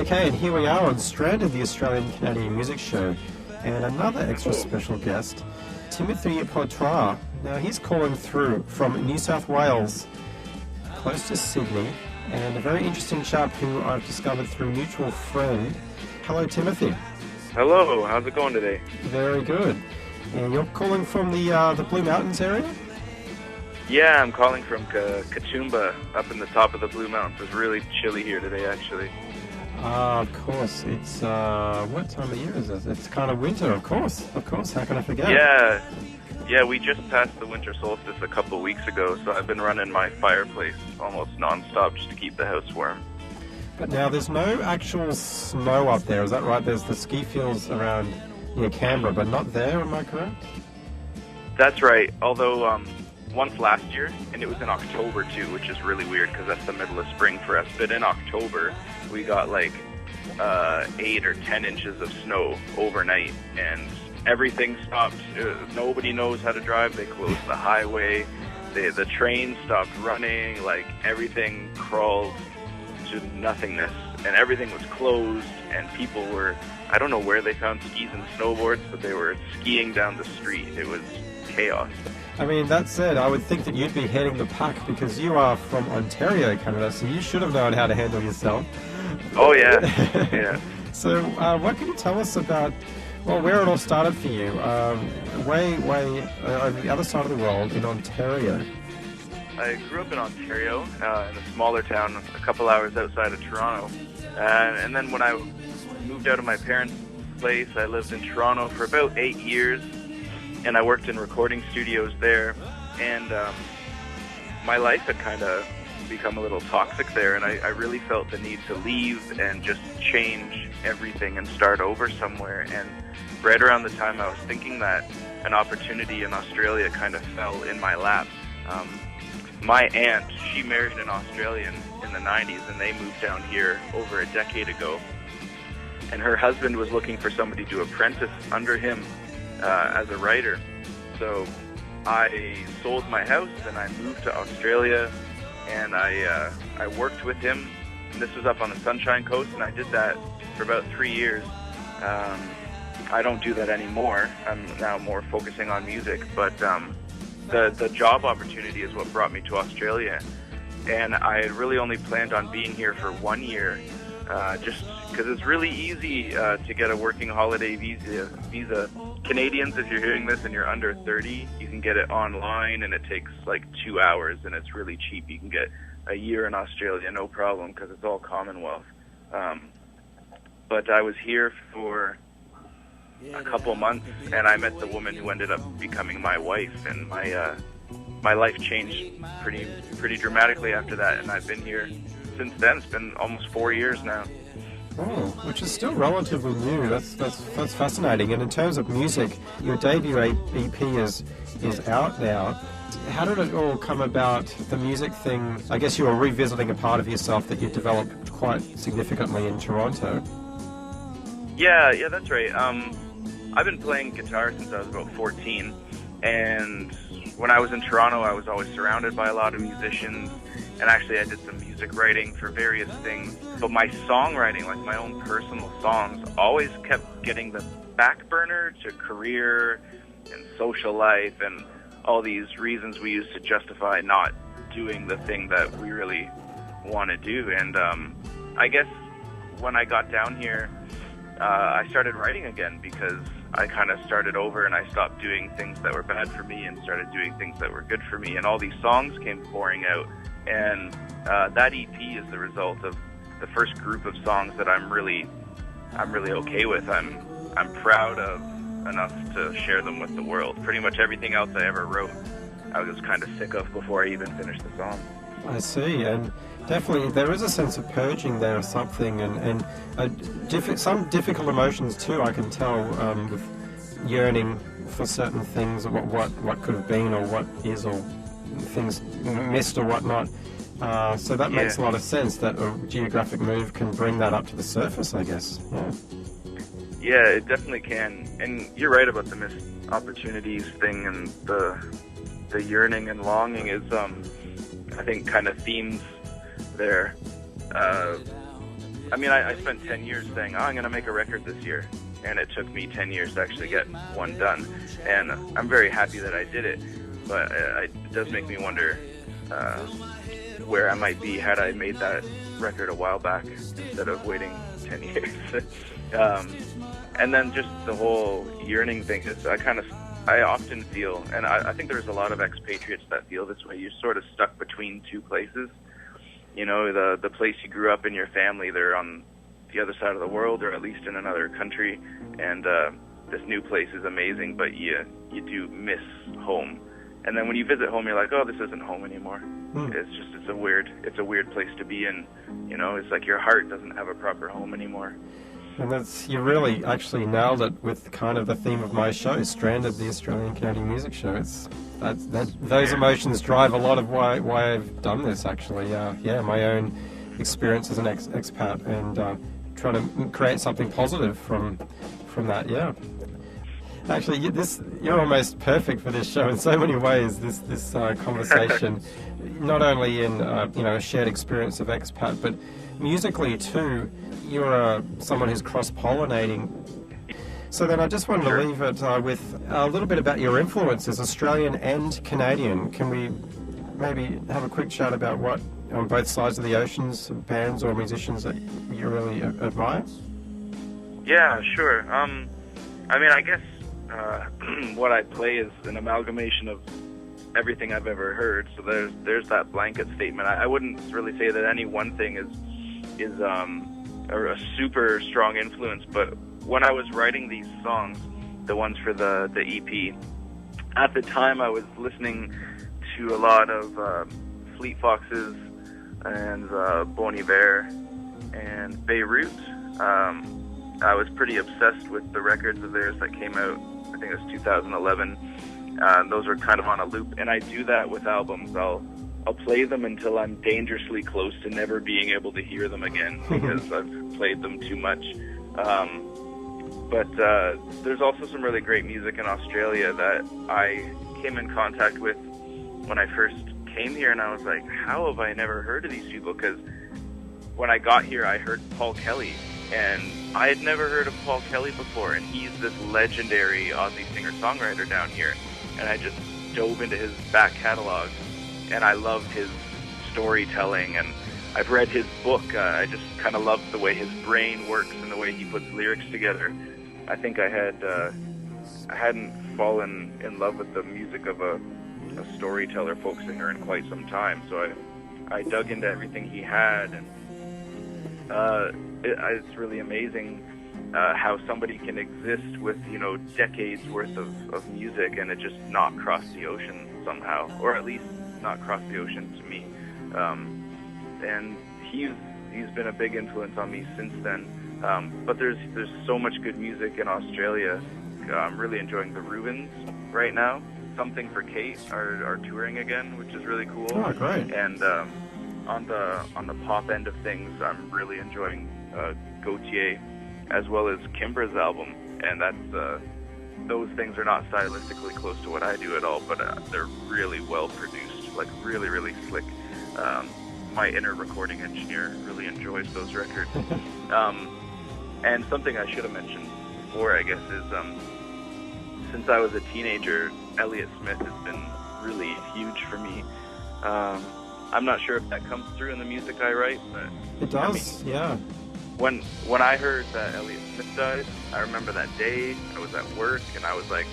Okay, and here we are on Stranded, the Australian Canadian Music Show, and another extra special guest, Timothy Poitras. Now, he's calling through from New South Wales, close to Sydney, and a very interesting chap who I've discovered through a mutual friend. Hello, Timothy. Hello, how's it going today? Very good. And you're calling from the Blue Mountains area? Yeah, I'm calling from Katoomba, up in the top of the Blue Mountains. It's really chilly here today, actually. Of course. It's, what time of year is it? It's kind of winter, of course. Of course, how can I forget? Yeah, we just passed the winter solstice a couple of weeks ago, so I've been running my fireplace almost non-stop just to keep the house warm. But now, there's no actual snow up there, is that right? There's the ski fields around near Canberra, but not there, am I correct? That's right, although once last year, and it was in October too, which is really weird because that's the middle of spring for us, but in October we got like 8 or 10 inches of snow overnight, and everything stopped. Nobody knows how to drive. They closed the highway, the train stopped running, like everything crawled to nothingness, and everything was closed, and people were, I don't know where they found skis and snowboards, but they were skiing down the street. It was chaos. I mean, that said, I would think that you'd be heading the pack because you are from Ontario, Canada, so you should have known how to handle yourself. Oh, yeah. Yeah. So, what can you tell us about, well, where it all started for you? Way on the other side of the world in Ontario. I grew up in Ontario, in a smaller town a couple hours outside of Toronto. And then when I moved out of my parents' place, I lived in Toronto for about 8 years, and I worked in recording studios there. And my life had kind of become a little toxic there, and I really felt the need to leave and just change everything and start over somewhere. And right around the time I was thinking that, an opportunity in Australia kind of fell in my lap. My aunt, she married an Australian in the 90s, and they moved down here over a decade ago. And her husband was looking for somebody to apprentice under him as a writer. So I sold my house and I moved to Australia, and I worked with him. And this was up on the Sunshine Coast, and I did that for about 3 years. I don't do that anymore. I'm now more focusing on music, but the job opportunity is what brought me to Australia, and I had really only planned on being here for 1 year, just because it's really easy to get a working holiday visa. Canadians, if you're hearing this and you're under 30, you can get it online, and it takes like 2 hours, and it's really cheap. You can get a year in Australia, no problem, because it's all Commonwealth. But I was here for a couple months, and I met the woman who ended up becoming my wife, and my life changed pretty dramatically after that, and I've been here since then. It's been almost 4 years now. Oh, which is still relatively new. That's fascinating. And in terms of music, your debut EP is out now. How did it all come about, the music thing? I guess you were revisiting a part of yourself that you developed quite significantly in Toronto. Yeah, that's right. I've been playing guitar since I was about 14, and when I was in Toronto, I was always surrounded by a lot of musicians, and actually I did some music writing for various things. But my songwriting, like my own personal songs, always kept getting the back burner to career and social life and all these reasons we use to justify not doing the thing that we really want to do. And I guess when I got down here, I started writing again because I kind of started over, and I stopped doing things that were bad for me and started doing things that were good for me, and all these songs came pouring out. And that EP is the result of the first group of songs that I'm really okay with. I'm proud of enough to share them with the world. Pretty much everything else I ever wrote, I was kind of sick of before I even finished the song. I see, and definitely there is a sense of purging there or something, and some difficult emotions too, I can tell, with yearning for certain things, what could have been or what is, or things missed or whatnot. So that makes a lot of sense that a geographic move can bring that up to the surface, I guess. Yeah, it definitely can. And you're right about the missed opportunities thing, and the yearning and longing is, I think, kind of themes there. I mean, I spent 10 years saying, oh, I'm going to make a record this year. And it took me 10 years to actually get one done. And I'm very happy that I did it. But it does make me wonder where I might be had I made that record a while back instead of waiting 10 years. And then just the whole yearning thing is I often feel, and I think there's a lot of expatriates that feel this way, you're sort of stuck between two places. You know, the place you grew up in, your family, they're on the other side of the world, or at least in another country, and this new place is amazing, but you do miss home. And then when you visit home, you're like, oh, this isn't home anymore. It's a weird place to be in. You know, it's like your heart doesn't have a proper home anymore. And you really actually nailed it with kind of the theme of my show, Stranded, the Australian Canadian Music Show. Those emotions drive a lot of why I've done this, actually. My own experience as an expat, and trying to create something positive from that. Yeah. Actually, you're almost perfect for this show in so many ways. This conversation, not only in a shared experience of expat, but musically too. You're someone who's cross-pollinating. So then I just wanted to leave it with a little bit about your influences, Australian and Canadian. Can we maybe have a quick chat about what, on both sides of the oceans, bands or musicians that you really admire? Yeah, sure. I mean, I guess what I play is an amalgamation of everything I've ever heard. So there's that blanket statement. I wouldn't really say that any one thing is a super strong influence, but when I was writing these songs, the ones for the EP, at the time I was listening to a lot of Fleet Foxes and Bon Iver and Beirut. I was pretty obsessed with the records of theirs that came out, I think it was 2011. Those were kind of on a loop, and I do that with albums. I'll play them until I'm dangerously close to never being able to hear them again because I've played them too much. But there's also some really great music in Australia that I came in contact with when I first came here, and I was like, how have I never heard of these people? Because when I got here, I heard Paul Kelly, and I had never heard of Paul Kelly before, and he's this legendary Aussie singer-songwriter down here, and I just dove into his back catalog. And I loved his storytelling, and I've read his book. I just kind of love the way his brain works and the way he puts lyrics together. I think I hadn't fallen in love with the music of a storyteller, folk singer in quite some time. So I dug into everything he had, and it's really amazing how somebody can exist with decades worth of music and it just not cross the ocean somehow, or at least not cross the ocean to me. And he's been a big influence on me since then. But there's so much good music in Australia. I'm really enjoying the Rubens right now. Something for Kate are touring again, which is really cool. Oh, great. And on the pop end of things, I'm really enjoying Gautier as well as Kimbra's album, and that's those things are not stylistically close to what I do at all, but they're really well produced, like really, really slick. My inner recording engineer really enjoys those records. And something I should have mentioned before, I guess, is since I was a teenager, Elliott Smith has been really huge for me. I'm not sure if that comes through in the music I write, but it does. Yeah. When I heard that Elliott Smith died, I remember that day. I was at work, and I was like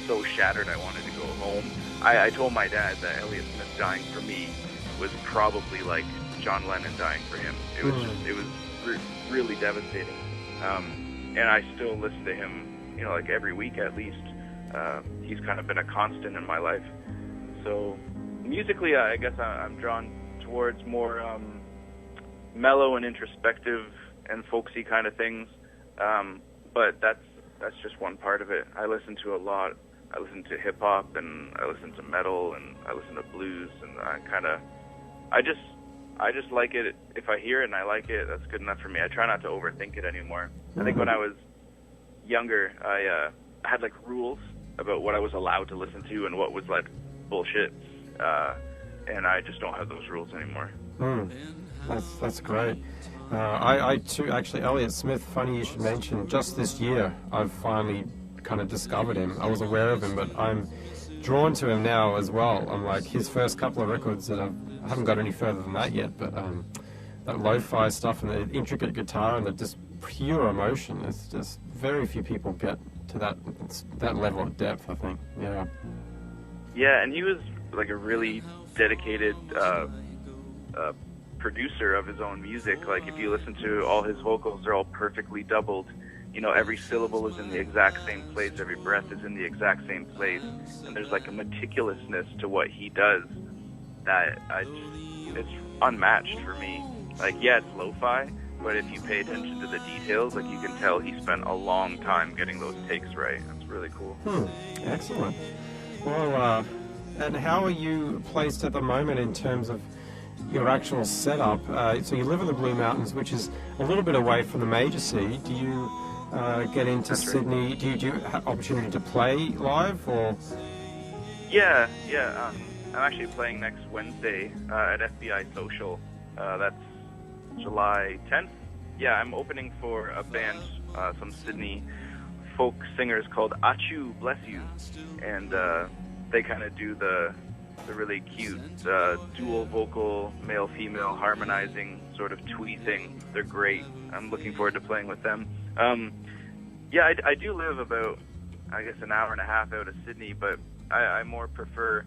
so shattered I wanted to go home. I told my dad that Elliott Smith dying for me was probably like John Lennon dying for him. It was really devastating. And I still listen to him, like every week at least. He's kind of been a constant in my life. So musically, I guess I'm drawn towards more mellow and introspective and folksy kind of things. But that's just one part of it. I listen to a lot. I listen to hip hop, and I listen to metal, and I listen to blues, and I just like it. If I hear it and I like it, that's good enough for me. I try not to overthink it anymore. I think when I was younger, I had like rules about what I was allowed to listen to and what was like bullshit, and I just don't have those rules anymore. That's great. I too, actually, Elliott Smith, funny you should mention, just this year I've finally kind of discovered him. I was aware of him, but I'm drawn to him now as well. I'm like, his first couple of records that I haven't got any further than that yet, but that lo-fi stuff and the intricate guitar and the just pure emotion, it's just very few people get to that level of depth, I think. Yeah. Yeah, and he was like a really dedicated producer of his own music. Like, if you listen to all his vocals, they're all perfectly doubled. You know, every syllable is in the exact same place, every breath is in the exact same place, and there's like a meticulousness to what he does that it's unmatched for me. Like, yeah, it's lo-fi, but if you pay attention to the details, like, you can tell he spent a long time getting those takes right. That's really cool. Excellent. Well, and how are you placed at the moment in terms of your actual setup? So you live in the Blue Mountains, which is a little bit away from the major city. Do you get into That's Sydney? Right. Do you have opportunity to play live, or? Yeah. I'm actually playing next Wednesday at FBI Social. That's July 10th. Yeah, I'm opening for a band, some Sydney folk singers called Achu Bless You, and they kind of do the really cute dual vocal, male-female harmonizing sort of twee thing. They're great. I'm looking forward to playing with them. Yeah, I do live about, I guess, an hour and a half out of Sydney, but I more prefer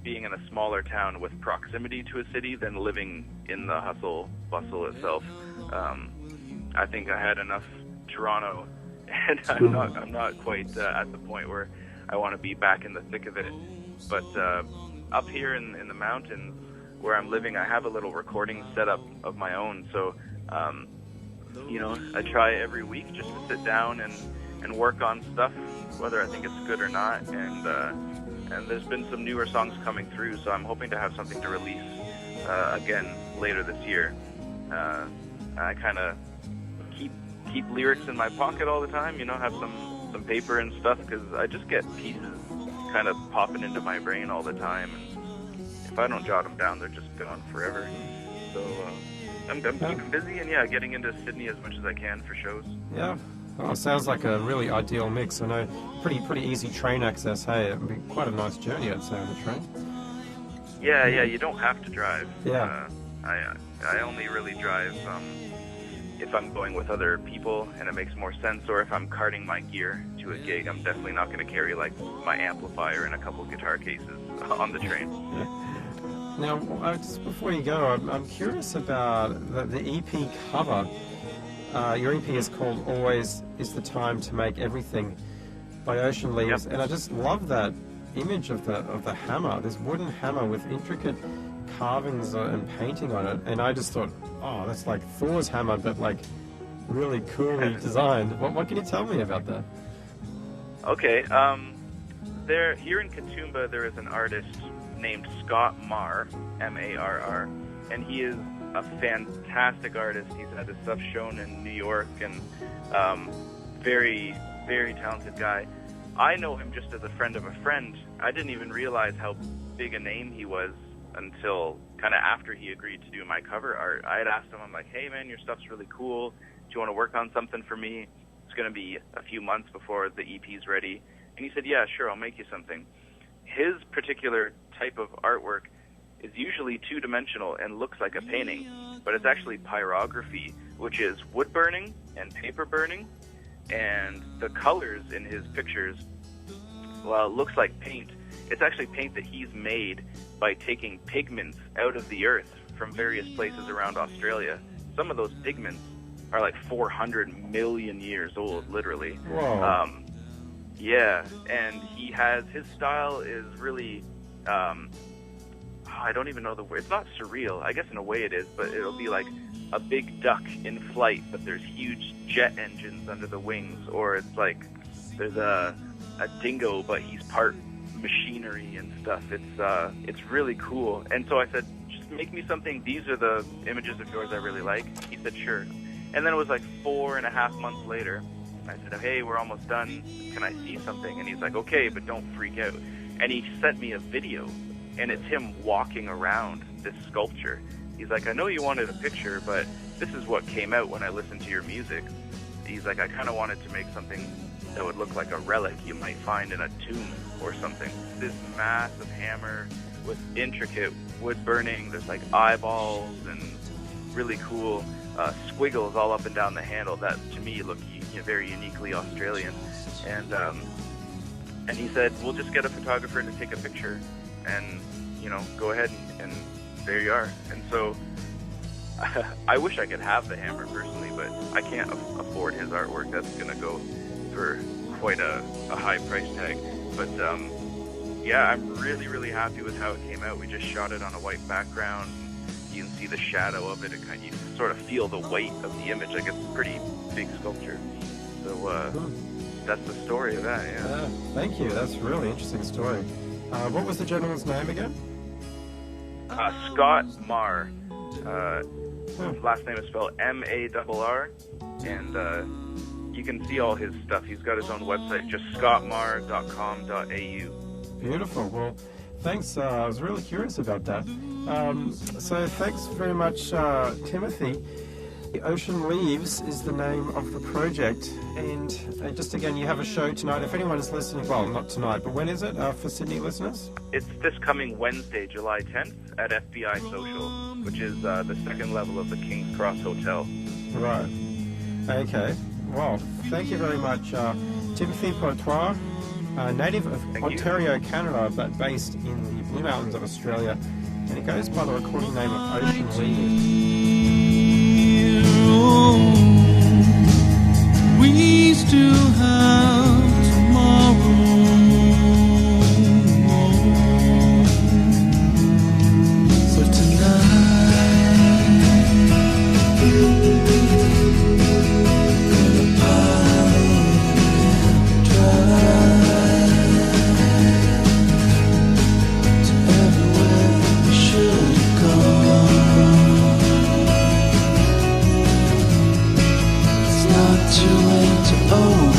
being in a smaller town with proximity to a city than living in the hustle bustle itself. I think I had enough Toronto, and I'm not quite at the point where I want to be back in the thick of it. But up here in the mountains where I'm living, I have a little recording setup of my own. So, you know, I try every week just to sit down and work on stuff, whether I think it's good or not. And there's been some newer songs coming through, so I'm hoping to have something to release again later this year. I kind of keep lyrics in my pocket all the time, you know, have some paper and stuff, because I just get pieces kind of popping into my brain all the time, and if I don't jot them down, they're just gone forever. So I'm keeping busy, and yeah, getting into Sydney as much as I can for shows. Yeah. Well, it sounds like a really ideal mix. I know pretty easy train access. Hey, it'd be quite a nice journey, I'd say, on the train. Yeah, you don't have to drive. Yeah. I only really drive if I'm going with other people and it makes more sense, or if I'm carting my gear to a gig. I'm definitely not going to carry like my amplifier and a couple guitar cases on the train. Yeah. Now, just before you go, I'm curious about the EP cover. Your EP is called "Always Is the Time to Make Everything" by Ocean Leaves, Yep. and I just love that image of the hammer, this wooden hammer with intricate carvings and painting on it. And I just thought, oh, that's like Thor's hammer, but like really coolly designed. What can you tell me about that? Okay, here in Katoomba, there is an artist named Scott Marr, M-A-R-R, and he is a fantastic artist. He's had his stuff shown in New York, and very, very talented guy. I know him just as a friend of a friend. I didn't even realize how big a name he was until kind of after he agreed to do my cover art. I had asked him, I'm like, hey man, your stuff's really cool. Do you want to work on something for me? It's going to be a few months before the EP's ready. And he said, yeah, sure, I'll make you something. His particular type of artwork is usually two-dimensional and looks like a painting, but it's actually pyrography, which is wood burning and paper burning. And the colors in his pictures, well, it looks like paint. It's actually paint that he's made by taking pigments out of the earth from various places around Australia. Some of those pigments are like 400 million years old, literally. Whoa. Yeah, and his style is really, I don't even know the word. It's not surreal. I guess in a way it is, but it'll be like a big duck in flight, but there's huge jet engines under the wings, or it's like there's a dingo, but he's part machinery and stuff. It's really cool. And so I said, just make me something. These are the images of yours I really like. He said, sure. And then it was like 4.5 months later. I said, hey, we're almost done. Can I see something? And he's like, okay, but don't freak out. And he sent me a video, and it's him walking around this sculpture. he's like, I know you wanted a picture, but this is what came out when I listened to your music. He's like, I kind of wanted to make something that would look like a relic you might find in a tomb or something. This massive hammer with intricate wood burning. There's like eyeballs and really cool squiggles all up and down the handle that to me look very uniquely Australian. And he said, we'll just get a photographer to take a picture and, go ahead and there you are. And so I wish I could have the hammer personally, but I can't afford his artwork. That's going to go for quite a high price tag. But yeah, I'm really, really happy with how it came out. We just shot it on a white background. You can see the shadow of it. You sort of feel the weight of the image. Like it's a pretty big sculpture. So that's the story of that, yeah. Thank you. That's a really interesting story. What was the gentleman's name again? Scott Marr. His last name is spelled M-A-R-R. And you can see all his stuff. He's got his own website, just scottmarr.com.au. Beautiful. Well, thanks. I was really curious about that. So thanks very much, Timothy. The Ocean Leaves is the name of the project, and just again, you have a show tonight. If anyone is listening, well, not tonight, but when is it for Sydney listeners? It's this coming Wednesday, July 10th at FBI Social, which is the second level of the King's Cross Hotel. Right. Okay. Well, thank you very much, Timothy Poitois, native of Ontario, Canada, but based in the Blue Mountains of Australia, and it goes by the recording name of Ocean Leaves. We still have tomorrow. So tonight, gonna drive to everywhere we should go. Too late to own.